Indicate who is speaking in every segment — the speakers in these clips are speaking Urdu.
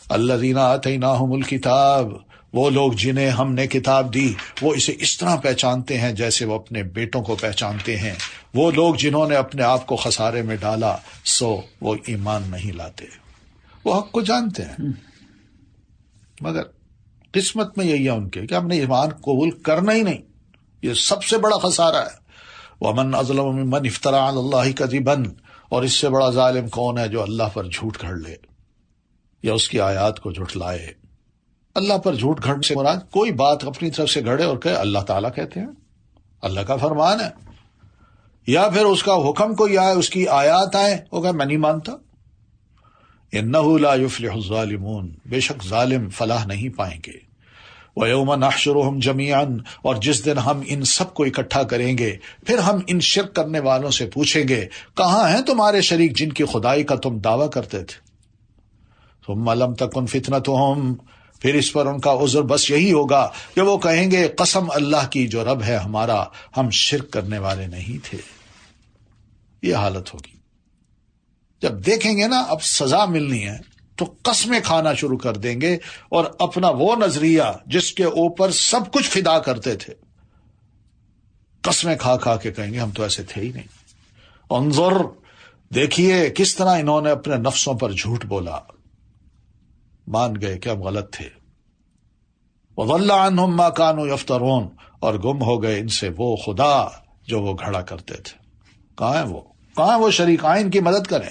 Speaker 1: الذین آتیناہم الکتاب، وہ لوگ جنہیں ہم نے کتاب دی وہ اسے اس طرح پہچانتے ہیں جیسے وہ اپنے بیٹوں کو پہچانتے ہیں. وہ لوگ جنہوں نے اپنے آپ کو خسارے میں ڈالا سو وہ ایمان نہیں لاتے. وہ حق کو جانتے ہیں مگر قسمت میں یہی ہے ان کے کہ ہم نے ایمان قبول کرنا ہی نہیں. یہ سب سے بڑا خسارہ ہے. ومن اظلم ممن افترى على الله كذبا، اور اس سے بڑا ظالم کون ہے جو اللہ پر جھوٹ گھڑ لے یا اس کی آیات کو جھٹلائے. اللہ پر جھوٹ گھڑنے سے مراد کوئی بات اپنی طرف سے گھڑے اور کہے اللہ تعالیٰ کہتے ہیں، اللہ کا فرمان ہے، یا پھر اس کا حکم کوئی آئے، اس کی آیات آئے، وہ کہے میں نہیں مانتا. انہ لا یفلح الظالمون، بے شک ظالم فلاح نہیں پائیں گے. وَيَوْمَ نَحْشُرُهُمْ جَمِيعًا، اور جس دن ہم ان سب کو اکٹھا کریں گے، پھر ہم ان شرک کرنے والوں سے پوچھیں گے کہاں ہیں تمہارے شریک جن کی خدائی کا تم دعویٰ کرتے تھے. ثُمَّ لَمْ تَكُنْ فِتْنَتُهُمْ، پھر اس پر ان کا عذر بس یہی ہوگا کہ وہ کہیں گے قسم اللہ کی جو رب ہے ہمارا، ہم شرک کرنے والے نہیں تھے. یہ حالت ہوگی جب دیکھیں گے نا اب سزا ملنی ہے تو قسمیں کھانا شروع کر دیں گے، اور اپنا وہ نظریہ جس کے اوپر سب کچھ فدا کرتے تھے قسمیں کھا کھا کے کہیں گے ہم تو ایسے تھے ہی نہیں. انظر، دیکھیے کس طرح انہوں نے اپنے نفسوں پر جھوٹ بولا، مان گئے کہ ہم غلط تھے. وَضَلَّ عَنْهُمْ مَا كَانُوا يَفْتَرُونَ، اور گم ہو گئے ان سے وہ خدا جو وہ گھڑا کرتے تھے. کہاں ہیں وہ؟ کہاں وہ شریکائن کی مدد کریں؟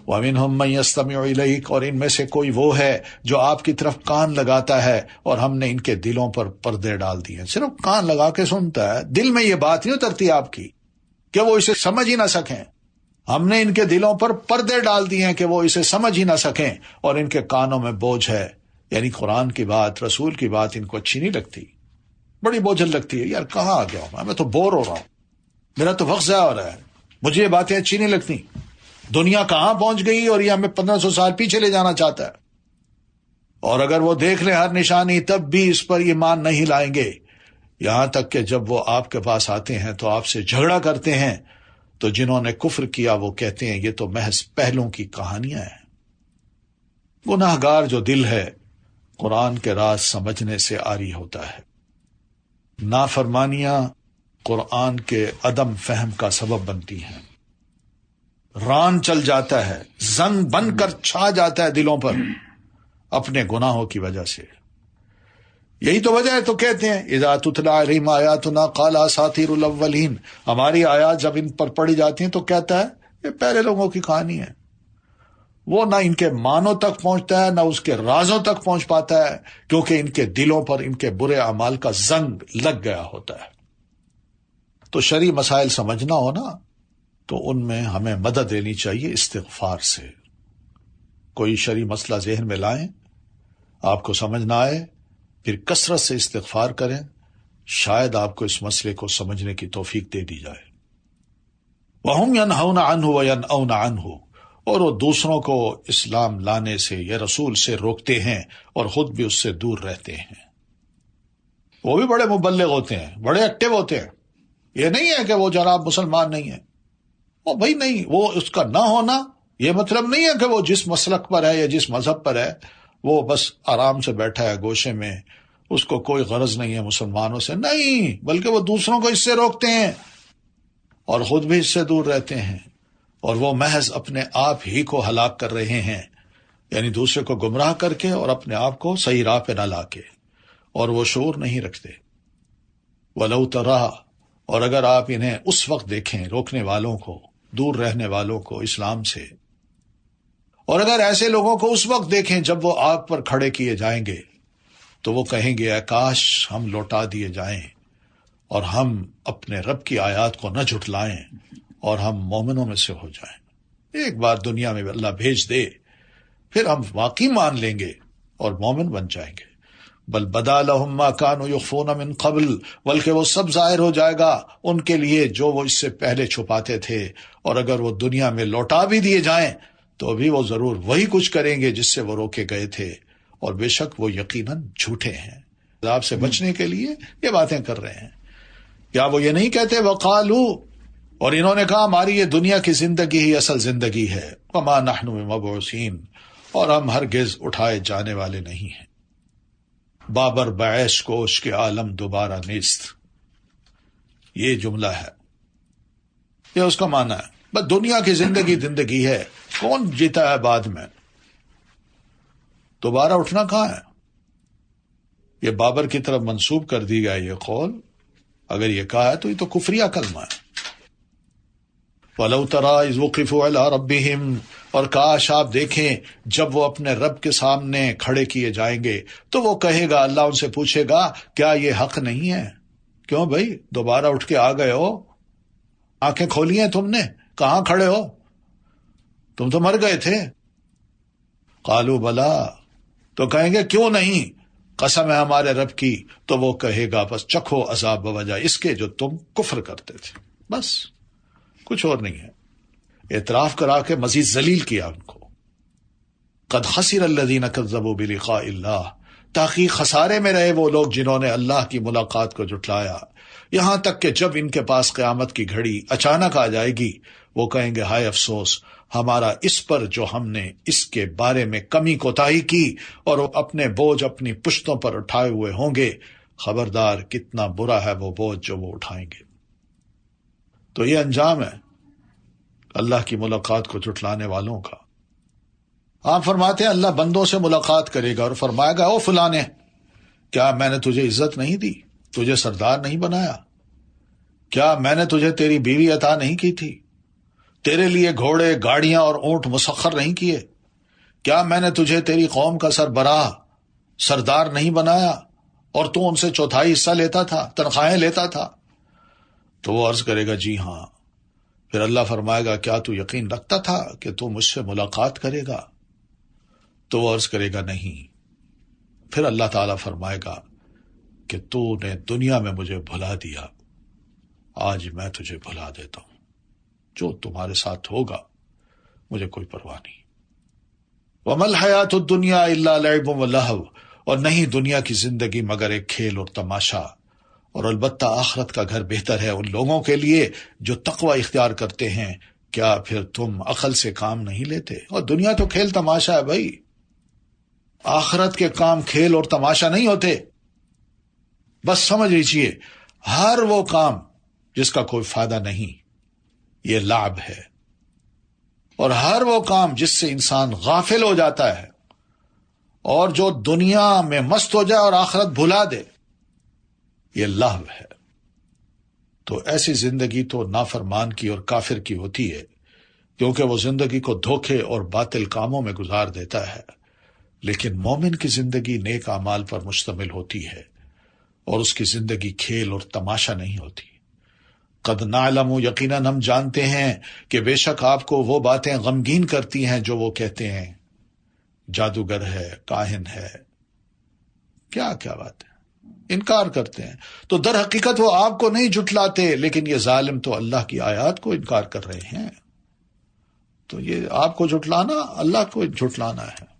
Speaker 1: وَمِنْهُمْ مَنْ يَسْتَمِعُ إِلَيْكَ، اور ان میں سے کوئی وہ ہے جو آپ کی طرف کان لگاتا ہے، اور ہم نے ان کے دلوں پر پردے ڈال دیے. صرف کان لگا کے سنتا ہے، دل میں یہ بات نہیں اترتی آپ کی کہ وہ اسے سمجھ ہی نہ سکیں. ہم نے ان کے دلوں پر پردے ڈال دیے ہیں کہ وہ اسے سمجھ ہی نہ سکیں، اور ان کے کانوں میں بوجھ ہے. یعنی قرآن کی بات، رسول کی بات ان کو اچھی نہیں لگتی، بڑی بوجھل لگتی ہے. یار کہاں آ گیا ہوں میں تو بور ہو رہا ہوں، میرا تو وقت ضائع ہو رہا ہے، مجھے یہ باتیں اچھی نہیں لگتی. دنیا کہاں پہنچ گئی اور یہ ہمیں 1500 سال پیچھے لے جانا چاہتا ہے. اور اگر وہ دیکھ لیں ہر نشانی تب بھی اس پر ایمان نہیں لائیں گے. یہاں تک کہ جب وہ آپ کے پاس آتے ہیں تو آپ سے جھگڑا کرتے ہیں، تو جنہوں نے کفر کیا وہ کہتے ہیں یہ تو محض پہلوں کی کہانیاں ہیں. گناہ گار جو دل ہے قرآن کے راز سمجھنے سے عاری ہوتا ہے. نافرمانیاں قرآن کے عدم فہم کا سبب بنتی ہیں. ران چل جاتا ہے، زنگ بن کر چھا جاتا ہے دلوں پر اپنے گناہوں کی وجہ سے. یہی تو وجہ ہے تو کہتے ہیں اذا تتلی علیہم آیاتنا قال اساطیر الاولین، ہماری آیات جب ان پر پڑھی جاتی ہیں تو کہتا ہے یہ پہلے لوگوں کی کہانی ہے. وہ نہ ان کے معنوں تک پہنچتا ہے نہ اس کے رازوں تک پہنچ پاتا ہے، کیونکہ ان کے دلوں پر ان کے برے اعمال کا زنگ لگ گیا ہوتا ہے. تو شرعی مسائل سمجھنا ہو نا تو ان میں ہمیں مدد لینی چاہیے استغفار سے. کوئی شرعی مسئلہ ذہن میں لائیں، آپ کو سمجھ نہ آئے، پھر کثرت سے استغفار کریں، شاید آپ کو اس مسئلے کو سمجھنے کی توفیق دے دی جائے. وَهُمْ يَنْهَوْنَ عَنْهُ وَيَنْأَوْنَ عَنْهُ، اور وہ دوسروں کو اسلام لانے سے یا رسول سے روکتے ہیں اور خود بھی اس سے دور رہتے ہیں. وہ بھی بڑے مبلغ ہوتے ہیں، بڑے ایکٹیو ہوتے ہیں. یہ نہیں ہے کہ وہ جناب مسلمان نہیں ہے، وہ بھائی نہیں، وہ اس کا نہ ہونا یہ مطلب نہیں ہے کہ وہ جس مسلک پر ہے یا جس مذہب پر ہے وہ بس آرام سے بیٹھا ہے گوشے میں، اس کو کوئی غرض نہیں ہے مسلمانوں سے. نہیں، بلکہ وہ دوسروں کو اس سے روکتے ہیں اور خود بھی اس سے دور رہتے ہیں، اور وہ محض اپنے آپ ہی کو ہلاک کر رہے ہیں، یعنی دوسرے کو گمراہ کر کے اور اپنے آپ کو صحیح راہ پہ نہ لا کے، اور وہ شعور نہیں رکھتے. وَلَوْ تَرَىٰ، اور اگر آپ انہیں اس وقت دیکھیں، روکنے والوں کو، دور رہنے والوں کو اسلام سے، اور اگر ایسے لوگوں کو اس وقت دیکھیں جب وہ آگ پر کھڑے کیے جائیں گے تو وہ کہیں گے اے کاش ہم لوٹا دیے جائیں اور ہم اپنے رب کی آیات کو نہ جھٹلائیں اور ہم مومنوں میں سے ہو جائیں. ایک بار دنیا میں اللہ بھیج دے پھر ہم واقعی مان لیں گے اور مومن بن جائیں گے. بل بدا لہم ما کانوا یخفون من قبل، بلکہ وہ سب ظاہر ہو جائے گا ان کے لیے جو وہ اس سے پہلے چھپاتے تھے. اور اگر وہ دنیا میں لوٹا بھی دیے جائیں تو بھی وہ ضرور وہی کچھ کریں گے جس سے وہ روکے گئے تھے، اور بے شک وہ یقیناً جھوٹے ہیں. عذاب سے بچنے کے لیے یہ باتیں کر رہے ہیں. کیا وہ یہ نہیں کہتے وقالو، اور انہوں نے کہا ہماری یہ دنیا کی زندگی ہی اصل زندگی ہے، وما نحن بمبعوثین، اور ہم ہرگز اٹھائے جانے والے نہیں ہیں۔ بابر بعیش کوش کے عالم دوبارہ نیست، یہ جملہ ہے، یہ اس کا معنی ہے۔ بس دنیا کی زندگی ہے، کون جیتا ہے بعد میں؟ دوبارہ اٹھنا کہاں ہے؟ یہ بابر کی طرف منسوب کر دی گیا یہ قول، اگر یہ کہا ہے تو یہ تو کفریہ کلمہ ہے۔ وَلَوْ تَرَىٰ إِذْ وُقِفُوا عَلَىٰ رَبِّهِمْ، اور کاش آپ دیکھیں جب وہ اپنے رب کے سامنے کھڑے کیے جائیں گے تو وہ کہے گا، اللہ ان سے پوچھے گا کیا یہ حق نہیں ہے؟ کیوں بھائی دوبارہ اٹھ کے آ گئے ہو؟ آنکھیں کھولی ہیں تم نے؟ کہاں کھڑے ہو؟ تم تو مر گئے تھے۔ قالوا بلا، تو کہیں گے کیوں نہیں، قسم ہے ہمارے رب کی، تو وہ کہے گا بس چکھو عذاب بوجہ اس کے جو تم کفر کرتے تھے، بس کچھ اور نہیں ہے۔ اعتراف کرا کے مزید ذلیل کیا ان کو۔ قد خسر الذین کذبوا بلقاء اللہ، تحقیق خسارے میں رہے وہ لوگ جنہوں نے اللہ کی ملاقات کو جھٹلایا، یہاں تک کہ جب ان کے پاس قیامت کی گھڑی اچانک آ جائے گی وہ کہیں گے ہائے افسوس ہمارا اس پر جو ہم نے اس کے بارے میں کمی کوتاہی کی، اور وہ اپنے بوجھ اپنی پشتوں پر اٹھائے ہوئے ہوں گے، خبردار کتنا برا ہے وہ بوجھ جو وہ اٹھائیں گے۔ تو یہ انجام ہے اللہ کی ملاقات کو جھٹلانے والوں کا۔ آپ فرماتے ہیں اللہ بندوں سے ملاقات کرے گا اور فرمائے گا او فلانے، کیا میں نے تجھے عزت نہیں دی، تجھے سردار نہیں بنایا؟ کیا میں نے تجھے تیری بیوی عطا نہیں کی تھی؟ تیرے لیے گھوڑے گاڑیاں اور اونٹ مسخر نہیں کیے؟ کیا میں نے تجھے تیری قوم کا سربراہ سردار نہیں بنایا اور تو ان سے چوتھائی حصہ لیتا تھا، تنخواہیں لیتا تھا؟ تو وہ عرض کرے گا جی ہاں۔ پھر اللہ فرمائے گا کیا تو یقین رکھتا تھا کہ تو مجھ سے ملاقات کرے گا؟ تو وہ عرض کرے گا نہیں۔ پھر اللہ تعالیٰ فرمائے گا کہ تو نے دنیا میں مجھے بھلا دیا، آج میں تجھے بھلا دیتا ہوں، جو تمہارے ساتھ ہوگا مجھے کوئی پرواہ نہیں۔ وَمَا الْحَيَاةُ الدُّنْيَا إِلَّا لَعِبٌ وَلَهْوٌ، اور نہیں دنیا کی زندگی مگر ایک کھیل اور تماشا، اور البتہ آخرت کا گھر بہتر ہے ان لوگوں کے لیے جو تقوی اختیار کرتے ہیں۔ کیا پھر تم عقل سے کام نہیں لیتے؟ اور دنیا تو کھیل تماشا ہے بھائی، آخرت کے کام کھیل اور تماشا نہیں ہوتے۔ بس سمجھ لیجیے ہر وہ کام جس کا کوئی فائدہ نہیں یہ لعب ہے، اور ہر وہ کام جس سے انسان غافل ہو جاتا ہے اور جو دنیا میں مست ہو جائے اور آخرت بھلا دے یہ لہو ہے۔ تو ایسی زندگی تو نافرمان کی اور کافر کی ہوتی ہے، کیونکہ وہ زندگی کو دھوکے اور باطل کاموں میں گزار دیتا ہے۔ لیکن مومن کی زندگی نیک اعمال پر مشتمل ہوتی ہے اور اس کی زندگی کھیل اور تماشا نہیں ہوتی۔ قد نعلم، یقیناً ہم جانتے ہیں کہ بے شک آپ کو وہ باتیں غمگین کرتی ہیں جو وہ کہتے ہیں، جادوگر ہے، کاہن ہے، کیا کیا بات ہے، انکار کرتے ہیں۔ تو در حقیقت وہ آپ کو نہیں جھٹلاتے، لیکن یہ ظالم تو اللہ کی آیات کو انکار کر رہے ہیں۔ تو یہ آپ کو جھٹلانا اللہ کو جھٹلانا ہے،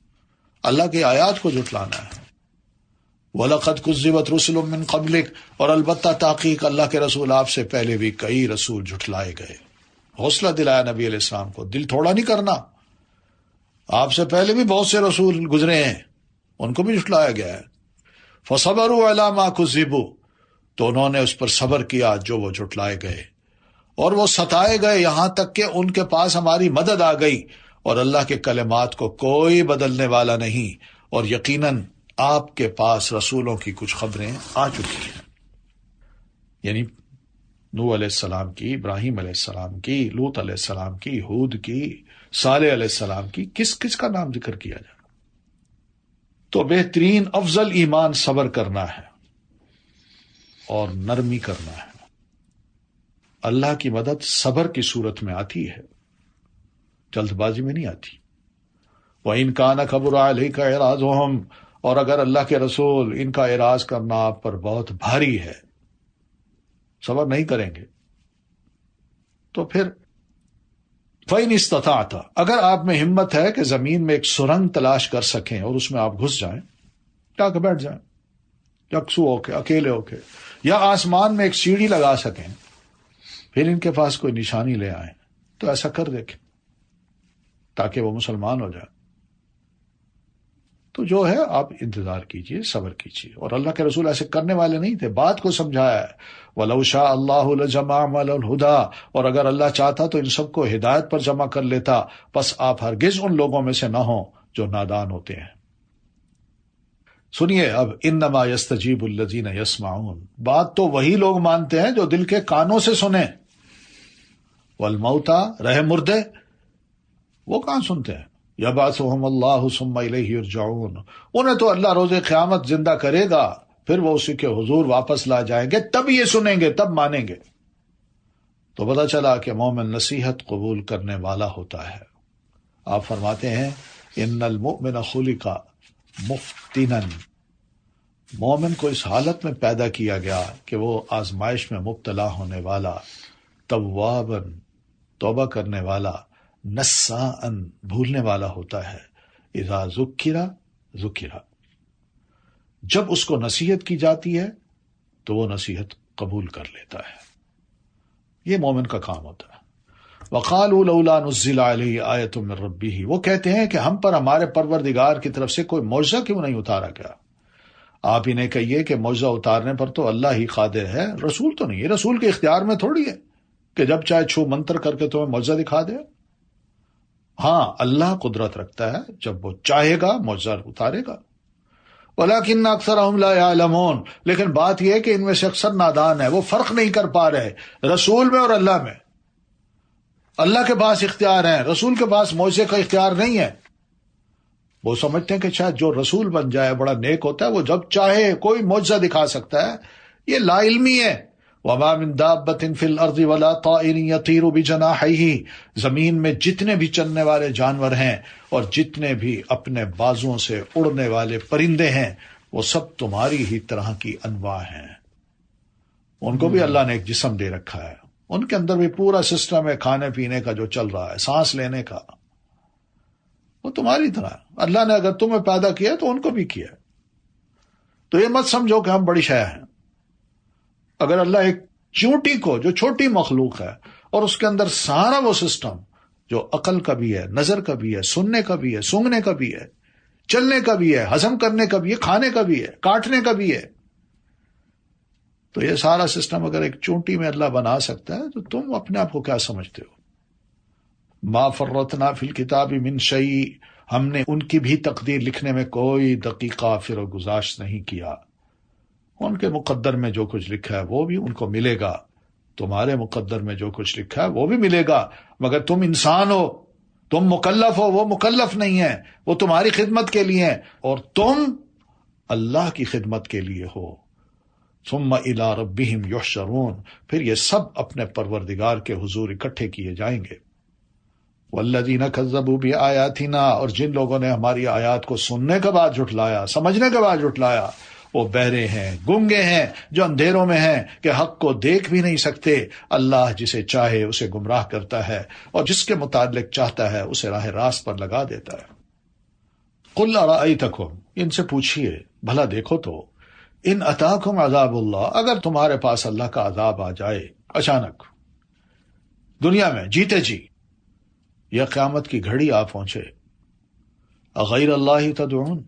Speaker 1: اللہ کی آیات کو جھٹلانا ہے۔ وَلَقَدْ كُذِّبَتْ رُسُلٌ مِّن قَبْلِكَ، اور البتہ تحقیق اللہ کے رسول آپ سے پہلے بھی کئی رسول جھٹلائے گئے۔ حوصلہ دلایا نبی علیہ السلام کو، دل تھوڑا نہیں کرنا۔ آپ سے پہلے بھی بہت سے رسول گزرے ہیں، ان کو بھی جھٹلایا گیا ہے۔ فَصَبَرُوا عَلَىٰ مَا كُذِّبُوا، تو انہوں نے اس پر صبر کیا جو وہ جھٹلائے گئے، اور وہ ستائے گئے یہاں تک کہ ان کے پاس ہماری مدد آ گئی، اور اللہ کے کلمات کو کوئی بدلنے والا نہیں، اور یقیناً آپ کے پاس رسولوں کی کچھ خبریں آ چکی ہیں، یعنی نوح علیہ السلام کی، ابراہیم علیہ السلام کی، لوط علیہ السلام کی، ہود کی، صالح علیہ السلام کی، کس کس کا نام ذکر کیا جائے؟ تو بہترین افضل ایمان صبر کرنا ہے اور نرمی کرنا ہے۔ اللہ کی مدد صبر کی صورت میں آتی ہے، جلد بازی میں نہیں آتی۔ وَإِنْ كَانَ كَبُرَ عَلَيْكَ إِعْرَاضُهُمْ، اور اگر اللہ کے رسول ان کا اعراض کرنا آپ پر بہت بھاری ہے، صبر نہیں کریں گے، تو پھر فَإِنِ اسْتَطَعْتَ، اگر آپ میں ہمت ہے کہ زمین میں ایک سرنگ تلاش کر سکیں اور اس میں آپ گھس جائیں، جا کے بیٹھ جائیں یکسو ہو کے، اکیلے ہو کے، یا آسمان میں ایک سیڑھی لگا سکیں، پھر ان کے پاس کوئی نشانی لے آئیں، تو ایسا کر دیکھیں تاکہ وہ مسلمان ہو جائے۔ تو جو ہے آپ انتظار کیجئے، صبر کیجئے. اور اللہ کے رسول ایسے کرنے والے نہیں تھے، بات کو سمجھایا ہے. وَلَوْ شَاءَ اللَّهُ لَجَمَعَهُمْ عَلَى الْهُدَىٰ، اور اگر اللہ چاہتا تو ان سب کو ہدایت پر جمع کر لیتا، پس آپ ہرگز ان لوگوں میں سے نہ ہوں جو نادان ہوتے ہیں. سنیے اب، انما یستجیب الذین یسمعون، بات تو وہی لوگ مانتے ہیں جو دل کے کانوں سے سنیں. والموتى، رہے مردے، وہ کہاں سنتے ہیں. یبعثہم اللہ ثم الیہ یرجعون، انہیں تو اللہ روز قیامت زندہ کرے گا، پھر وہ اسی کے حضور واپس لا جائیں گے، تب یہ سنیں گے، تب مانیں گے. تو پتہ چلا کہ مومن نصیحت قبول کرنے والا ہوتا ہے. آپ فرماتے ہیں ان المؤمن خلق مفتنا، مومن کو اس حالت میں پیدا کیا گیا کہ وہ آزمائش میں مبتلا ہونے والا، توابا، توبہ کرنے والا، نساء، بھولنے والا ہوتا ہے. اذا ذکر، جب اس کو نصیحت کی جاتی ہے تو وہ نصیحت قبول کر لیتا ہے. یہ مومن کا کام ہوتا ہے. وقالوا لولا نزل علیہ آیۃ من ربہ، وہ کہتے ہیں کہ ہم پر ہمارے پروردگار کی طرف سے کوئی معجزہ کیوں نہیں اتارا گیا. آپ انہیں کہیے کہ معجزہ اتارنے پر تو اللہ ہی قادر ہے، رسول تو نہیں. یہ رسول کے اختیار میں تھوڑی ہے کہ جب چاہے چھو منتر کر کے تمہیں معجزہ دکھا دے. ہاں، اللہ قدرت رکھتا ہے، جب وہ چاہے گا معجزہ اتارے گا. ولیکن اکثرہم لا یعلمون، لیکن بات یہ ہے کہ ان میں سے اکثر نادان ہے، وہ فرق نہیں کر پا رہے رسول میں اور اللہ میں. اللہ کے پاس اختیار ہے، رسول کے پاس معجزے کا اختیار نہیں ہے. وہ سمجھتے ہیں کہ شاید جو رسول بن جائے بڑا نیک ہوتا ہے، وہ جب چاہے کوئی معجزہ دکھا سکتا ہے. یہ لا علمی ہے. وَمَا مِن دَابَّةٍ فِي الْأَرْضِ وَلَا طَائِرٍ يَطِيرُ بِجَنَاحَيْهِ، زمین میں جتنے بھی چلنے والے جانور ہیں اور جتنے بھی اپنے بازوؤں سے اڑنے والے پرندے ہیں، وہ سب تمہاری ہی طرح کی انواع ہیں. ان کو بھی اللہ نے ایک جسم دے رکھا ہے، ان کے اندر بھی پورا سسٹم ہے کھانے پینے کا جو چل رہا ہے، سانس لینے کا. وہ تمہاری طرح، اللہ نے اگر تمہیں پیدا کیا تو ان کو بھی کیا. تو یہ مت سمجھو کہ ہم بڑی شے ہیں. اگر اللہ ایک چونٹی کو، جو چھوٹی مخلوق ہے، اور اس کے اندر سارا وہ سسٹم جو عقل کا بھی ہے، نظر کا بھی ہے، سننے کا بھی ہے، سونگنے کا بھی ہے، چلنے کا بھی ہے، ہضم کرنے کا بھی ہے، کھانے کا بھی ہے، کاٹنے کا بھی ہے، تو یہ سارا سسٹم اگر ایک چونٹی میں اللہ بنا سکتا ہے تو تم اپنے آپ کو کیا سمجھتے ہو. ما فرطنا فی الکتاب من شیء، ہم نے ان کی بھی تقدیر لکھنے میں کوئی دقیقہ پھر گزاشت نہیں کیا. ان کے مقدر میں جو کچھ لکھا ہے وہ بھی ان کو ملے گا، تمہارے مقدر میں جو کچھ لکھا ہے وہ بھی ملے گا. مگر تم انسان ہو، تم مکلف ہو، وہ مکلف نہیں ہے، وہ تمہاری خدمت کے لیے ہیں اور تم اللہ کی خدمت کے لیے ہو. ثم الی ربہم یحشرون، پھر یہ سب اپنے پروردگار کے حضور اکٹھے کیے جائیں گے. والذین کذبوا بآیاتنا، اور جن لوگوں نے ہماری آیات کو سننے کے بعد جھٹلایا، سمجھنے کے بعد جھٹلایا، وہ بہرے ہیں، گنگے ہیں، جو اندھیروں میں ہیں کہ حق کو دیکھ بھی نہیں سکتے. اللہ جسے چاہے اسے گمراہ کرتا ہے اور جس کے متعلق چاہتا ہے اسے راہ راست پر لگا دیتا ہے. قل ارأیتکم، ان سے پوچھئے بھلا دیکھو تو، ان اتاکم عذاب اللہ، اگر تمہارے پاس اللہ کا عذاب آ جائے اچانک دنیا میں جیتے جی، یا قیامت کی گھڑی آ پہنچے، اغیر اللہ تدعون،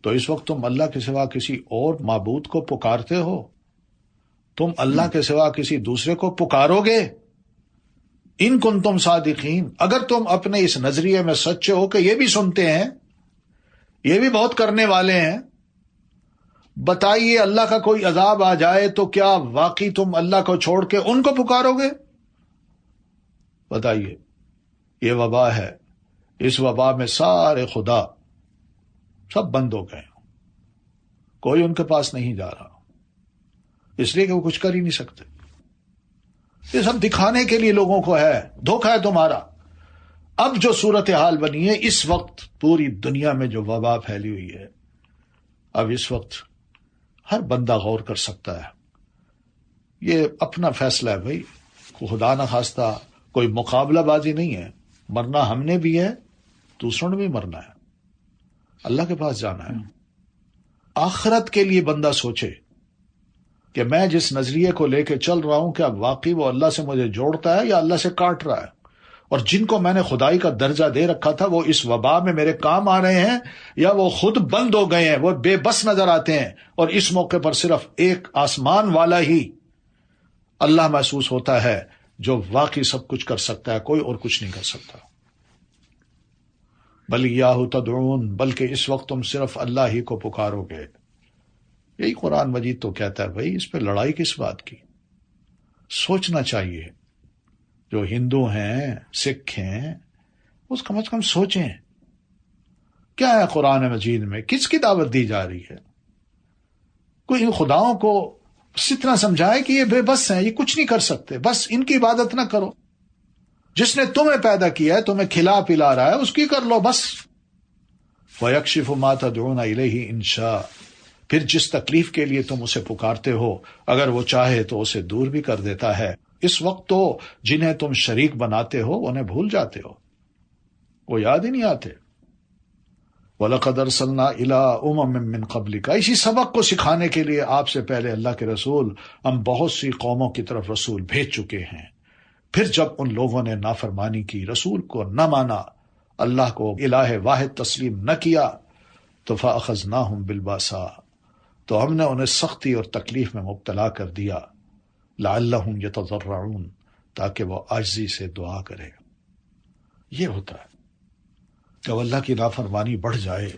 Speaker 1: تو اس وقت تم اللہ کے سوا کسی اور معبود کو پکارتے ہو؟ تم اللہ کے سوا کسی دوسرے کو پکارو گے؟ ان کنتم صادقین، اگر تم اپنے اس نظریے میں سچے ہو کہ یہ بھی سنتے ہیں، یہ بھی بہت کرنے والے ہیں، بتائیے اللہ کا کوئی عذاب آ جائے تو کیا واقعی تم اللہ کو چھوڑ کے ان کو پکارو گے؟ بتائیے. یہ وبا ہے، اس وبا میں سارے خدا سب بند ہو گئے، کوئی ان کے پاس نہیں جا رہا، اس لیے کہ وہ کچھ کر ہی نہیں سکتے. یہ سب دکھانے کے لیے لوگوں کو ہے، دھوکہ ہے تمہارا. اب جو صورتحال بنی ہے اس وقت پوری دنیا میں جو وبا پھیلی ہوئی ہے، اب اس وقت ہر بندہ غور کر سکتا ہے. یہ اپنا فیصلہ ہے بھائی، خدا نہ خواستہ کوئی مقابلہ بازی نہیں ہے. مرنا ہم نے بھی ہے، دوسروں نے بھی مرنا ہے، اللہ کے پاس جانا ہے. آخرت کے لیے بندہ سوچے کہ میں جس نظریے کو لے کے چل رہا ہوں کیا واقعی وہ اللہ سے مجھے جوڑتا ہے یا اللہ سے کاٹ رہا ہے. اور جن کو میں نے خدائی کا درجہ دے رکھا تھا وہ اس وبا میں میرے کام آ رہے ہیں یا وہ خود بند ہو گئے ہیں، وہ بے بس نظر آتے ہیں، اور اس موقع پر صرف ایک آسمان والا ہی اللہ محسوس ہوتا ہے جو واقعی سب کچھ کر سکتا ہے، کوئی اور کچھ نہیں کر سکتا۔ بل یاہ تدعون، بلکہ اس وقت تم صرف اللہ ہی کو پکارو گے۔ یہی قرآن مجید تو کہتا ہے بھائی اس پہ لڑائی کس بات کی؟ سوچنا چاہیے، جو ہندو ہیں سکھ ہیں اس کم از کم سوچیں کیا ہے قرآن مجید میں، کس کی دعوت دی جا رہی ہے۔ کوئی ان خداؤں کو اس طرح سمجھائے کہ یہ بے بس ہیں، یہ کچھ نہیں کر سکتے، بس ان کی عبادت نہ کرو۔ جس نے تمہیں پیدا کیا ہے، تمہیں کھلا پلا رہا ہے، اس کی کر لو بس۔ وَيَكْشِفُ مَا تَدْعُونَ إِلَيْهِ إِن شَاءَ، پھر جس تکلیف کے لیے تم اسے پکارتے ہو اگر وہ چاہے تو اسے دور بھی کر دیتا ہے۔ اس وقت تو جنہیں تم شریک بناتے ہو انہیں بھول جاتے ہو، وہ یاد ہی نہیں آتے۔ وَلَقَدْ أَرْسَلْنَا إِلَىٰ أُمَمٍ مِّن قَبْلِكَ، اسی سبق کو سکھانے کے لیے آپ سے پہلے اللہ کے رسول ہم بہت سی قوموں کی طرف رسول بھیج چکے ہیں۔ پھر جب ان لوگوں نے نافرمانی کی، رسول کو نہ مانا، اللہ کو الہ واحد تسلیم نہ کیا، تو فَأَخَذْنَاهُمْ بِالْبَأْسَاءِ، تو ہم نے انہیں سختی اور تکلیف میں مبتلا کر دیا، لعلہم یتضرعون، تاکہ وہ عاجزی سے دعا کرے۔ یہ ہوتا ہے جب اللہ کی نافرمانی بڑھ جائے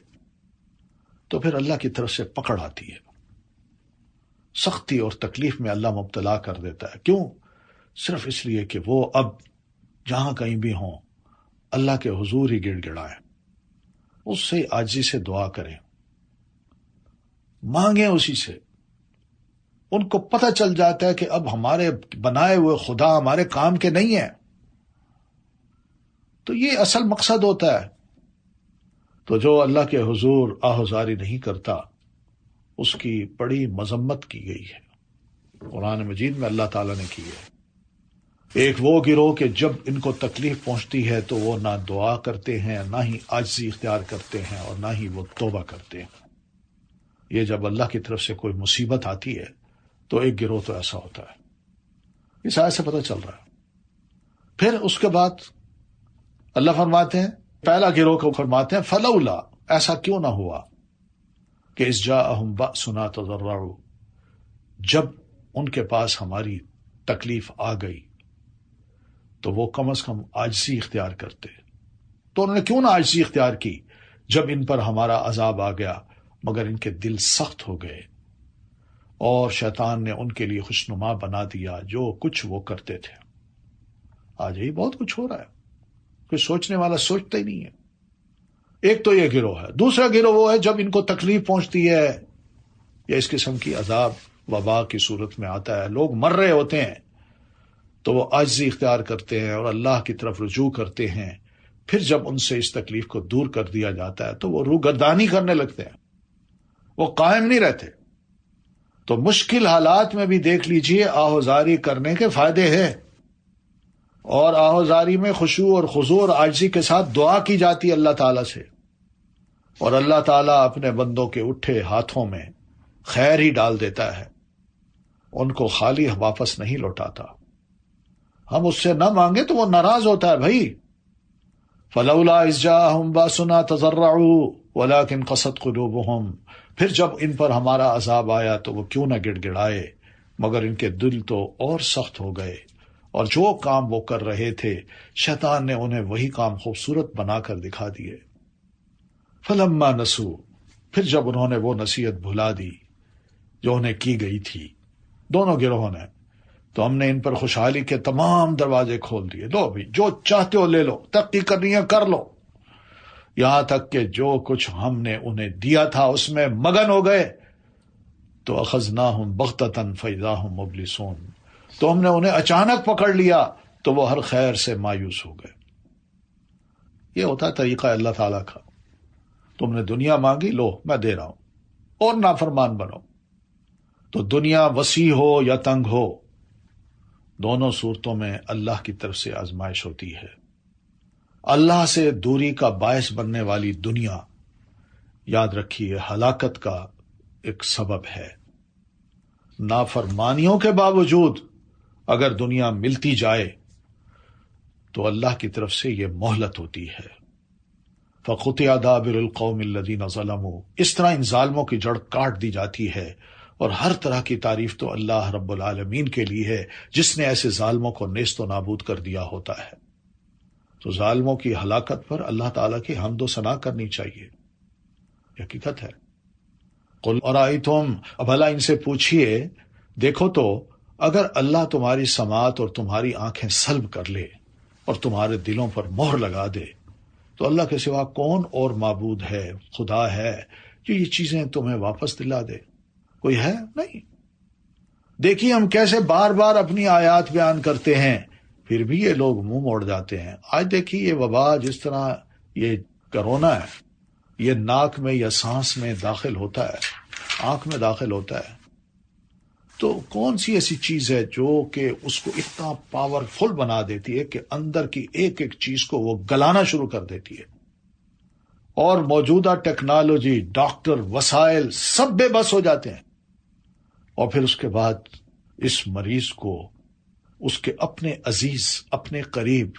Speaker 1: تو پھر اللہ کی طرف سے پکڑ آتی ہے، سختی اور تکلیف میں اللہ مبتلا کر دیتا ہے۔ کیوں؟ صرف اس لیے کہ وہ اب جہاں کہیں بھی ہوں اللہ کے حضور ہی گڑ گڑائیں، اس سے عاجزی سے دعا کریں، مانگیں اسی سے۔ ان کو پتہ چل جاتا ہے کہ اب ہمارے بنائے ہوئے خدا ہمارے کام کے نہیں ہیں، تو یہ اصل مقصد ہوتا ہے۔ تو جو اللہ کے حضور آہوزاری نہیں کرتا اس کی بڑی مذمت کی گئی ہے، قرآن مجید میں اللہ تعالیٰ نے کی ہے۔ ایک وہ گروہ کہ جب ان کو تکلیف پہنچتی ہے تو وہ نہ دعا کرتے ہیں، نہ ہی عاجزی اختیار کرتے ہیں، اور نہ ہی وہ توبہ کرتے ہیں۔ یہ جب اللہ کی طرف سے کوئی مصیبت آتی ہے تو ایک گروہ تو ایسا ہوتا ہے، اس آیت سے پتہ چل رہا ہے۔ پھر اس کے بعد اللہ فرماتے ہیں، پہلا گروہ کو فرماتے ہیں فلولا، ایسا کیوں نہ ہوا کہ اذ جاءہم بأسنا تضرعوا، جب ان کے پاس ہماری تکلیف آ گئی تو وہ کم از کم عاجزی اختیار کرتے۔ تو انہوں نے کیوں نہ عاجزی اختیار کی جب ان پر ہمارا عذاب آ گیا، مگر ان کے دل سخت ہو گئے اور شیطان نے ان کے لیے خوشنما بنا دیا جو کچھ وہ کرتے تھے۔ آج یہی بہت کچھ ہو رہا ہے، کوئی سوچنے والا سوچتا ہی نہیں ہے۔ ایک تو یہ گروہ ہے، دوسرا گروہ وہ ہے جب ان کو تکلیف پہنچتی ہے یا اس قسم کی عذاب وبا کی صورت میں آتا ہے، لوگ مر رہے ہوتے ہیں، تو وہ عاجزی اختیار کرتے ہیں اور اللہ کی طرف رجوع کرتے ہیں۔ پھر جب ان سے اس تکلیف کو دور کر دیا جاتا ہے تو وہ روگردانی کرنے لگتے ہیں، وہ قائم نہیں رہتے۔ تو مشکل حالات میں بھی دیکھ لیجئے آہوزاری کرنے کے فائدے ہیں، اور آہوزاری میں خشوع اور خضوع اور عاجزی کے ساتھ دعا کی جاتی ہے اللہ تعالیٰ سے، اور اللہ تعالیٰ اپنے بندوں کے اٹھے ہاتھوں میں خیر ہی ڈال دیتا ہے، ان کو خالی واپس نہیں لوٹاتا۔ ہم اس سے نہ مانگے تو وہ ناراض ہوتا ہے بھائی۔ فلولا اذ جاءہم باسنا تضرعوا ولکن قست قلوبہم، پھر جب ان پر ہمارا عذاب آیا تو وہ کیوں نہ گڑ گڑائے، مگر ان کے دل تو اور سخت ہو گئے، اور جو کام وہ کر رہے تھے شیطان نے انہیں وہی کام خوبصورت بنا کر دکھا دیے۔ فلما نسوا، پھر جب انہوں نے وہ نصیحت بھلا دی جو انہیں کی گئی تھی، دونوں گروہوں نے، تو ہم نے ان پر خوشحالی کے تمام دروازے کھول دیے۔ لو بھی جو چاہتے ہو لے لو، ترقی کرنی ہے کر لو، یہاں تک کہ جو کچھ ہم نے انہیں دیا تھا اس میں مگن ہو گئے۔ تو اخذناہم بغتۃ فاذا ہم مبلسون، تو ہم نے انہیں اچانک پکڑ لیا تو وہ ہر خیر سے مایوس ہو گئے۔ یہ ہوتا ہے طریقہ اللہ تعالیٰ کا، تم نے دنیا مانگی، لو میں دے رہا ہوں، اور نافرمان بنو۔ تو دنیا وسیع ہو یا تنگ ہو، دونوں صورتوں میں اللہ کی طرف سے آزمائش ہوتی ہے۔ اللہ سے دوری کا باعث بننے والی دنیا، یاد رکھیے، ہلاکت کا ایک سبب ہے۔ نافرمانیوں کے باوجود اگر دنیا ملتی جائے تو اللہ کی طرف سے یہ مہلت ہوتی ہے۔ فَقُطِعَ دَابِرُ الْقَوْمِ الَّذِينَ ظَلَمُوا، اس طرح ان ظالموں کی جڑ کاٹ دی جاتی ہے۔ اور ہر طرح کی تعریف تو اللہ رب العالمین کے لیے ہے جس نے ایسے ظالموں کو نیست و نابود کر دیا ہوتا ہے۔ تو ظالموں کی ہلاکت پر اللہ تعالیٰ کی حمد و ثنا کرنی چاہیے، حقیقت ہے۔ قل ارائیتم، بھلا ان سے پوچھئے، دیکھو تو اگر اللہ تمہاری سماعت اور تمہاری آنکھیں سلب کر لے اور تمہارے دلوں پر مہر لگا دے، تو اللہ کے سوا کون اور معبود ہے، خدا ہے جو یہ چیزیں تمہیں واپس دلا دے؟ کوئی ہے؟ نہیں۔ دیکھیے ہم کیسے بار بار اپنی آیات بیان کرتے ہیں، پھر بھی یہ لوگ منہ موڑ جاتے ہیں۔ آج دیکھیے یہ وبا جس طرح یہ کرونا ہے، یہ ناک میں یا سانس میں داخل ہوتا ہے، آنکھ میں داخل ہوتا ہے، تو کون سی ایسی چیز ہے جو کہ اس کو اتنا پاورفل بنا دیتی ہے کہ اندر کی ایک ایک چیز کو وہ گلانا شروع کر دیتی ہے؟ اور موجودہ ٹیکنالوجی، ڈاکٹر، وسائل سب بے بس ہو جاتے ہیں، اور پھر اس کے بعد اس مریض کو اس کے اپنے عزیز، اپنے قریب،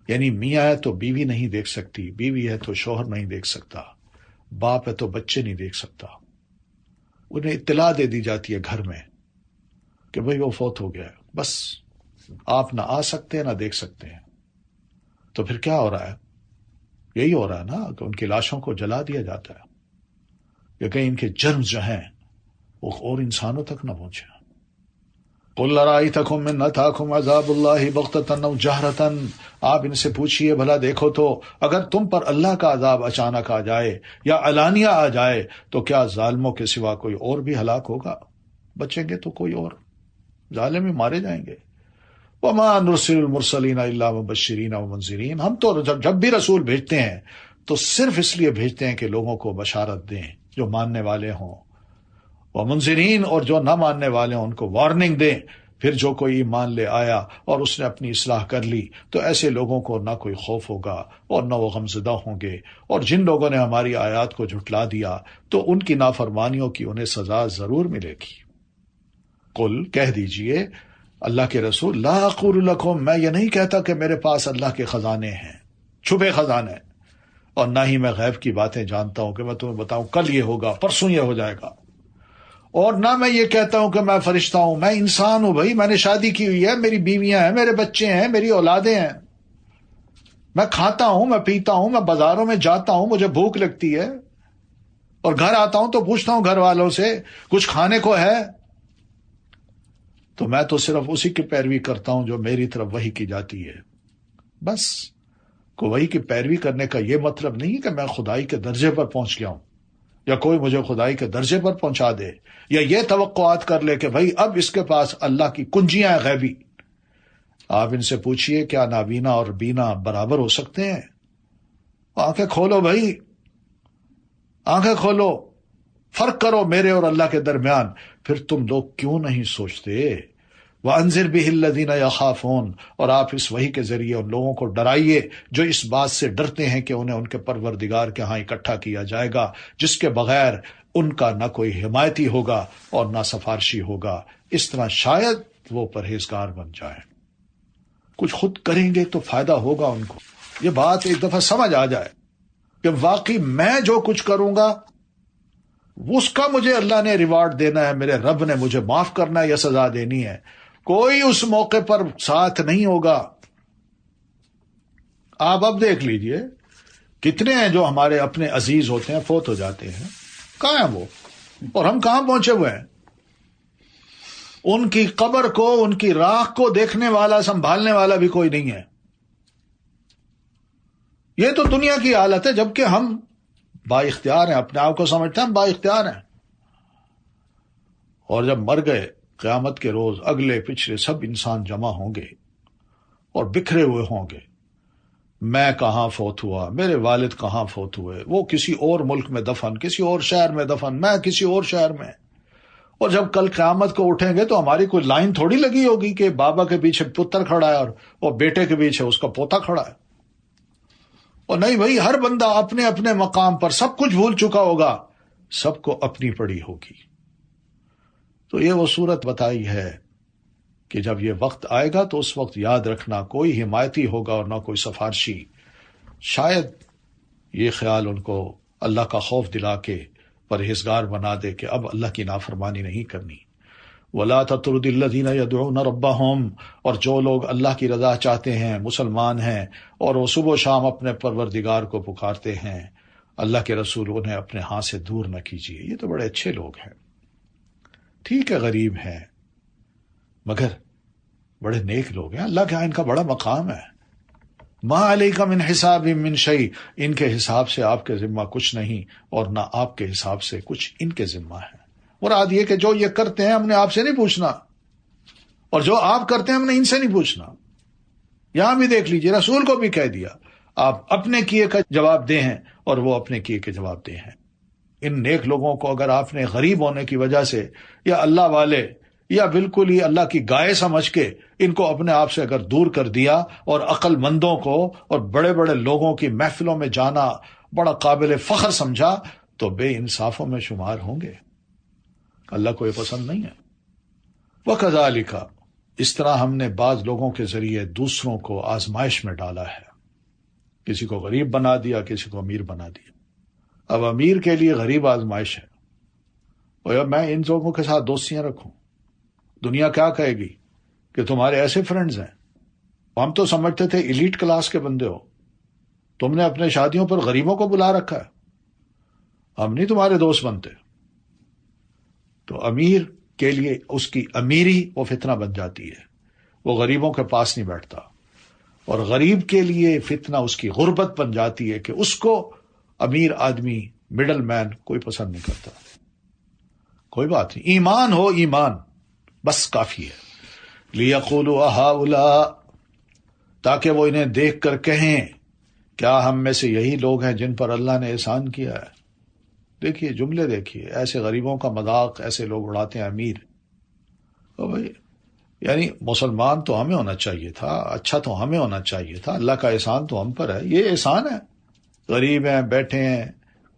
Speaker 1: یعنی میاں ہے تو بیوی نہیں دیکھ سکتی، بیوی ہے تو شوہر نہیں دیکھ سکتا، باپ ہے تو بچے نہیں دیکھ سکتا، انہیں اطلاع دے دی جاتی ہے گھر میں کہ بھئی وہ فوت ہو گیا ہے، بس آپ نہ آ سکتے ہیں نہ دیکھ سکتے ہیں۔ تو پھر کیا ہو رہا ہے؟ یہی ہو رہا ہے نا کہ ان کی لاشوں کو جلا دیا جاتا ہے، یا کہیں ان کے جرم جو ہیں وہ اور انسانوں تک نہ پہنچے۔ قُلْ أَرَأَيْتَكُمْ إِنْ أَتَاكُمْ عَذَابُ اللَّهِ بَغْتَةً أَوْ جَهْرَةً، آپ ان سے پوچھئے بھلا دیکھو تو اگر تم پر اللہ کا عذاب اچانک آ جائے یا علانیہ آ جائے تو کیا ظالموں کے سوا کوئی اور بھی ہلاک ہوگا؟ بچیں گے تو کوئی اور، ظالم ہی مارے جائیں گے۔ وَمَا نُرْسِلُ الْمُرْسَلِينَ إِلَّا مُبَشِّرِينَ وَمُنذِرِينَ، ہم تو جب بھی رسول بھیجتے ہیں تو صرف اس لیے بھیجتے ہیں کہ لوگوں کو بشارت دیں جو ماننے والے ہوں، ومنذرین، اور جو نہ ماننے والے ہوں ان کو وارننگ دیں۔ پھر جو کوئی ایمان لے آیا اور اس نے اپنی اصلاح کر لی تو ایسے لوگوں کو نہ کوئی خوف ہوگا اور نہ وہ غمزدہ ہوں گے، اور جن لوگوں نے ہماری آیات کو جھٹلا دیا تو ان کی نافرمانیوں کی انہیں سزا ضرور ملے گی۔ قل، کہہ دیجئے اللہ کے رسول، لا اقول لکم، میں یہ نہیں کہتا کہ میرے پاس اللہ کے خزانے ہیں، چھپے خزانے، اور نہ ہی میں غیب کی باتیں جانتا ہوں کہ میں تمہیں بتاؤں کل یہ ہوگا، پرسوں یہ ہو جائے گا، اور نہ میں یہ کہتا ہوں کہ میں فرشتہ ہوں، میں انسان ہوں بھائی، میں نے شادی کی ہوئی ہے، میری بیویاں ہیں، میرے بچے ہیں، میری اولادیں ہیں، میں کھاتا ہوں، میں پیتا ہوں، میں بازاروں میں جاتا ہوں، مجھے بھوک لگتی ہے، اور گھر آتا ہوں تو پوچھتا ہوں گھر والوں سے کچھ کھانے کو ہے، تو میں تو صرف اسی کی پیروی کرتا ہوں جو میری طرف وحی کی جاتی ہے۔ بس کو وحی کی پیروی کرنے کا یہ مطلب نہیں کہ میں خدائی کے درجے پر پہنچ گیا ہوں، یا کوئی مجھے خدائی کے درجے پر پہنچا دے، یا یہ توقعات کر لے کہ بھئی اب اس کے پاس اللہ کی کنجیاں ہیں غیبی۔ آپ ان سے پوچھئے کیا نابینا اور بینا برابر ہو سکتے ہیں؟ آنکھیں کھولو بھائی، آنکھیں کھولو، فرق کرو میرے اور اللہ کے درمیان۔ پھر تم لوگ کیوں نہیں سوچتے؟ وَأَنذِرْ بِهِ الَّذِينَ يَخَافُونَ، اور آپ اس وحی کے ذریعے ان لوگوں کو ڈرائیے جو اس بات سے ڈرتے ہیں کہ انہیں ان کے پروردگار کے ہاں اکٹھا کیا جائے گا، جس کے بغیر ان کا نہ کوئی حمایتی ہوگا اور نہ سفارشی ہوگا۔ اس طرح شاید وہ پرہیزگار بن جائیں، کچھ خود کریں گے تو فائدہ ہوگا ان کو۔ یہ بات ایک دفعہ سمجھ آ جائے کہ واقعی میں جو کچھ کروں گا اس کا مجھے اللہ نے ریوارڈ دینا ہے، میرے رب نے مجھے معاف کرنا ہے یا سزا دینی ہے، کوئی اس موقع پر ساتھ نہیں ہوگا۔ آپ اب دیکھ لیجئے کتنے ہیں جو ہمارے اپنے عزیز ہوتے ہیں، فوت ہو جاتے ہیں، کہاں ہیں وہ، اور ہم کہاں پہنچے ہوئے ہیں؟ ان کی قبر کو، ان کی راکھ کو دیکھنے والا، سنبھالنے والا بھی کوئی نہیں ہے۔ یہ تو دنیا کی حالت ہے، جبکہ ہم با اختیار ہیں، اپنے آپ کو سمجھتے ہیں ہم با اختیار ہیں، اور جب مر گئے قیامت کے روز اگلے پچھلے سب انسان جمع ہوں گے اور بکھرے ہوئے ہوں گے۔ میں کہاں فوت ہوا، میرے والد کہاں فوت ہوئے، وہ کسی اور ملک میں دفن، کسی اور شہر میں دفن، میں کسی اور شہر میں۔ اور جب کل قیامت کو اٹھیں گے تو ہماری کوئی لائن تھوڑی لگی ہوگی کہ بابا کے پیچھے پتر کھڑا ہے اور بیٹے کے پیچھے اس کا پوتا کھڑا ہے، اور نہیں بھائی، ہر بندہ اپنے اپنے مقام پر سب کچھ بھول چکا ہوگا، سب کو اپنی پڑی ہوگی۔ تو یہ وہ صورت بتائی ہے کہ جب یہ وقت آئے گا تو اس وقت یاد رکھنا کوئی حمایتی ہوگا اور نہ کوئی سفارشی. شاید یہ خیال ان کو اللہ کا خوف دلا کے پرہیزگار بنا دے کہ اب اللہ کی نافرمانی نہیں کرنی. وَلَا تَطْرُدِ الَّذِينَ يَدْعُونَ رَبَّهُمْ، اور جو لوگ اللہ کی رضا چاہتے ہیں، مسلمان ہیں، اور وہ صبح و شام اپنے پروردگار کو پکارتے ہیں، اللہ کے رسول انہیں اپنے ہاں سے دور نہ کیجیے. یہ تو بڑے اچھے لوگ ہیں، ٹھیک ہے غریب ہیں مگر بڑے نیک لوگ ہیں، اللہ کے ہاں ان کا بڑا مقام ہے. ما علیک من حساب من شیء، ان کے حساب سے آپ کے ذمہ کچھ نہیں اور نہ آپ کے حساب سے کچھ ان کے ذمہ ہے. مراد یہ کہ جو یہ کرتے ہیں ہم نے آپ سے نہیں پوچھنا، اور جو آپ کرتے ہیں ہم نے ان سے نہیں پوچھنا. یہاں بھی دیکھ لیجئے، رسول کو بھی کہہ دیا آپ اپنے کیے کا جواب دے ہیں اور وہ اپنے کیے کے جواب دے ہیں. ان نیک لوگوں کو اگر آپ نے غریب ہونے کی وجہ سے یا اللہ والے یا بالکل ہی اللہ کی گائے سمجھ کے ان کو اپنے آپ سے اگر دور کر دیا اور عقل مندوں کو اور بڑے بڑے لوگوں کی محفلوں میں جانا بڑا قابل فخر سمجھا تو بے انصافوں میں شمار ہوں گے. اللہ کو یہ پسند نہیں ہے. وَكَذَلِكَ، اس طرح ہم نے بعض لوگوں کے ذریعے دوسروں کو آزمائش میں ڈالا ہے. کسی کو غریب بنا دیا، کسی کو امیر بنا دیا. اب امیر کے لیے غریب آزمائش ہے، اور میں ان لوگوں کے ساتھ دوستیاں رکھوں، دنیا کیا کہے گی کہ تمہارے ایسے فرینڈز ہیں. ہم تو سمجھتے تھے ایلیٹ کلاس کے بندے ہو، تم نے اپنے شادیوں پر غریبوں کو بلا رکھا ہے، ہم نہیں تمہارے دوست بنتے. تو امیر کے لیے اس کی امیری وہ فتنہ بن جاتی ہے، وہ غریبوں کے پاس نہیں بیٹھتا. اور غریب کے لیے فتنہ اس کی غربت بن جاتی ہے کہ اس کو امیر آدمی، مڈل مین کوئی پسند نہیں کرتا. کوئی بات نہیں، ایمان ہو، ایمان بس کافی ہے. لِيَقُولُوا أَهَٰؤُلَاء، تاکہ وہ انہیں دیکھ کر کہیں کیا ہم میں سے یہی لوگ ہیں جن پر اللہ نے احسان کیا ہے. دیکھیے جملے، دیکھیے ایسے غریبوں کا مذاق ایسے لوگ اڑاتے ہیں امیر. تو بھائی یعنی مسلمان تو ہمیں ہونا چاہیے تھا، اچھا تو ہمیں ہونا چاہیے تھا، اللہ کا احسان تو ہم پر ہے. یہ احسان ہے، غریب ہیں، بیٹھے ہیں،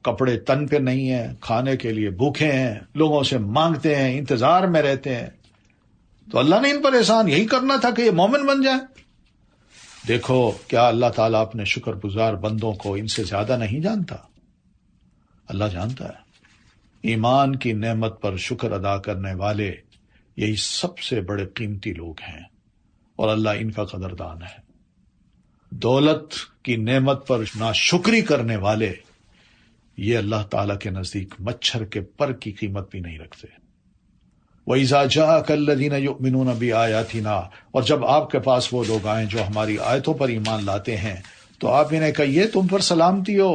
Speaker 1: کپڑے تن پہ نہیں ہیں، کھانے کے لیے بھوکے ہیں، لوگوں سے مانگتے ہیں، انتظار میں رہتے ہیں. تو اللہ نے ان پر احسان یہی کرنا تھا کہ یہ مومن بن جائیں. دیکھو کیا اللہ تعالیٰ اپنے شکر گزار بندوں کو ان سے زیادہ نہیں جانتا؟ اللہ جانتا ہے. ایمان کی نعمت پر شکر ادا کرنے والے یہی سب سے بڑے قیمتی لوگ ہیں، اور اللہ ان کا قدردان ہے. دولت کی نعمت پر ناشکری کرنے والے یہ اللہ تعالیٰ کے نزدیک مچھر کے پر کی قیمت بھی نہیں رکھتے. وَإِذَا جَاءَكَ الَّذِينَ يُؤْمِنُونَ بِآيَاتِنَا، اور جب آپ کے پاس وہ لوگ آئیں جو ہماری آیتوں پر ایمان لاتے ہیں تو آپ انہیں کہیے تم پر سلامتی ہو.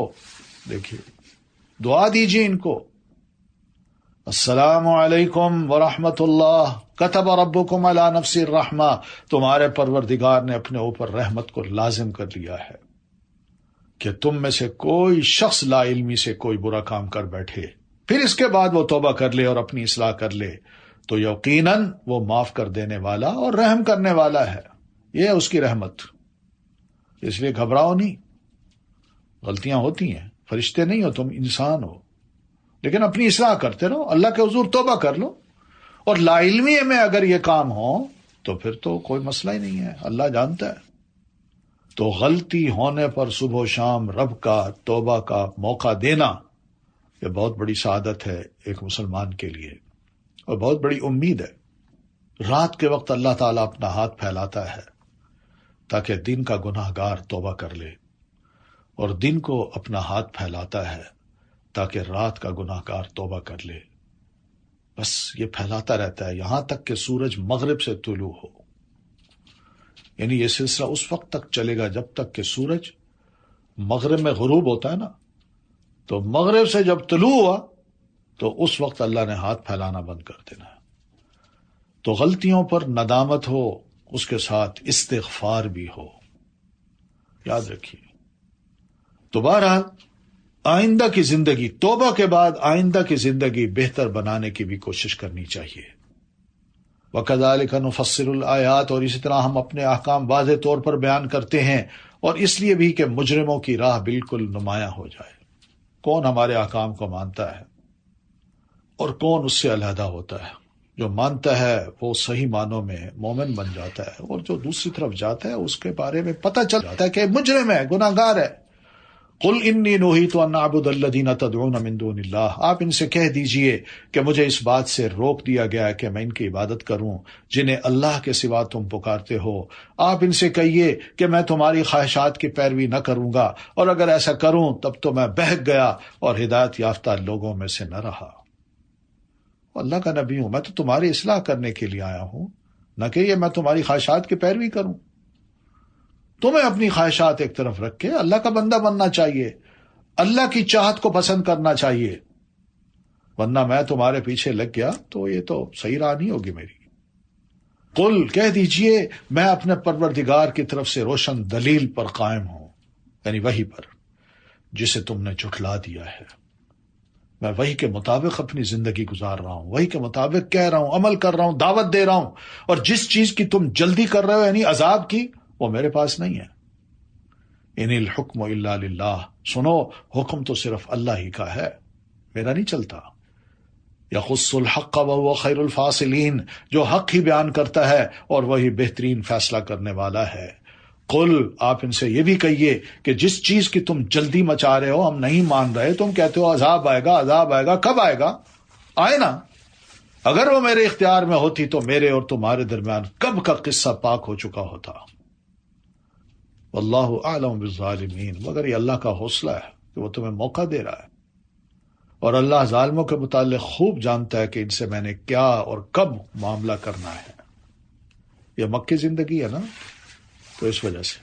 Speaker 1: دیکھیے دعا دیجیے ان کو، السلام علیکم ورحمۃ اللہ، کتب ربکم علی نفس الرحمہ، تمہارے پروردگار نے اپنے اوپر رحمت کو لازم کر لیا ہے کہ تم میں سے کوئی شخص لا علمی سے کوئی برا کام کر بیٹھے پھر اس کے بعد وہ توبہ کر لے اور اپنی اصلاح کر لے تو یقیناً وہ معاف کر دینے والا اور رحم کرنے والا ہے. یہ ہے اس کی رحمت. اس لیے گھبراؤ نہیں، غلطیاں ہوتی ہیں، فرشتے نہیں ہو تم، انسان ہو، لیکن اپنی اصلاح کرتے رہو، اللہ کے حضور توبہ کر لو. اور لا علمی میں اگر یہ کام ہو تو پھر تو کوئی مسئلہ ہی نہیں ہے، اللہ جانتا ہے. تو غلطی ہونے پر صبح و شام رب کا توبہ کا موقع دینا یہ بہت بڑی سعادت ہے ایک مسلمان کے لیے، اور بہت بڑی امید ہے. رات کے وقت اللہ تعالیٰ اپنا ہاتھ پھیلاتا ہے تاکہ دن کا گناہ گار توبہ کر لے، اور دن کو اپنا ہاتھ پھیلاتا ہے تاکہ رات کا گناہ گار توبہ کر لے. بس یہ پھیلاتا رہتا ہے یہاں تک کہ سورج مغرب سے طلوع ہو. یعنی یہ سلسلہ اس وقت تک چلے گا جب تک کہ سورج مغرب میں غروب ہوتا ہے نا، تو مغرب سے جب طلوع ہوا تو اس وقت اللہ نے ہاتھ پھیلانا بند کر دینا. تو غلطیوں پر ندامت ہو، اس کے ساتھ استغفار بھی ہو، یاد رکھیے. تو بہرحال آئندہ کی زندگی، توبہ کے بعد آئندہ کی زندگی بہتر بنانے کی بھی کوشش کرنی چاہیے. وَكَذَلِكَ نُفَصِّلُ الْآيَاتِ، اور اسی طرح ہم اپنے احکام واضح طور پر بیان کرتے ہیں، اور اس لیے بھی کہ مجرموں کی راہ بالکل نمایاں ہو جائے. کون ہمارے احکام کو مانتا ہے اور کون اس سے علیحدہ ہوتا ہے. جو مانتا ہے وہ صحیح معنوں میں مومن بن جاتا ہے، اور جو دوسری طرف جاتا ہے اس کے بارے میں پتہ چل جاتا ہے کہ مجرم ہے، گناہ گار ہے۔ قل انی نہیت ان اعبد الذین تدعون من دون اللہ، آپ ان سے کہہ دیجئے کہ مجھے اس بات سے روک دیا گیا ہے کہ میں ان کی عبادت کروں جنہیں اللہ کے سوا تم پکارتے ہو۔ آپ ان سے کہیے کہ میں تمہاری خواہشات کی پیروی نہ کروں گا، اور اگر ایسا کروں تب تو میں بہک گیا اور ہدایت یافتہ لوگوں میں سے نہ رہا۔ اللہ کا نبی ہوں، میں تو تمہاری اصلاح کرنے کے لیے آیا ہوں، نہ کہ یہ میں تمہاری خواہشات کی پیروی کروں۔ تمہیں اپنی خواہشات ایک طرف رکھ کے اللہ کا بندہ بننا چاہیے، اللہ کی چاہت کو پسند کرنا چاہیے، ورنہ میں تمہارے پیچھے لگ گیا تو یہ تو صحیح راہ نہیں ہوگی میری۔ قل، کہہ دیجئے میں اپنے پروردگار کی طرف سے روشن دلیل پر قائم ہوں، یعنی وحی پر جسے تم نے جھٹلا دیا ہے۔ میں وحی کے مطابق اپنی زندگی گزار رہا ہوں، وحی کے مطابق کہہ رہا ہوں، عمل کر رہا ہوں، دعوت دے رہا ہوں، اور جس چیز کی تم جلدی کر رہے ہو یعنی عذاب کی، وہ میرے پاس نہیں ہے۔ ان الحکم الا للہ، سنو حکم تو صرف اللہ ہی کا ہے، میرا نہیں چلتا۔ یخص الحق وهو خیر الفاصلین، جو حق ہی بیان کرتا ہے اور وہی بہترین فیصلہ کرنے والا ہے۔ قل، آپ ان سے یہ بھی کہیے کہ جس چیز کی تم جلدی مچا رہے ہو، ہم نہیں مان رہے، تم کہتے ہو عذاب آئے گا، عذاب آئے گا، کب آئے گا؟ آئے نا۔ اگر وہ میرے اختیار میں ہوتی تو میرے اور تمہارے درمیان کب کا قصہ پاک ہو چکا ہوتا۔ واللہ اعلم بالظالمین، مگر یہ اللہ کا حوصلہ ہے کہ وہ تمہیں موقع دے رہا ہے، اور اللہ ظالموں کے متعلق خوب جانتا ہے کہ ان سے میں نے کیا اور کب معاملہ کرنا ہے۔ یہ مکی زندگی ہے نا، تو اس وجہ سے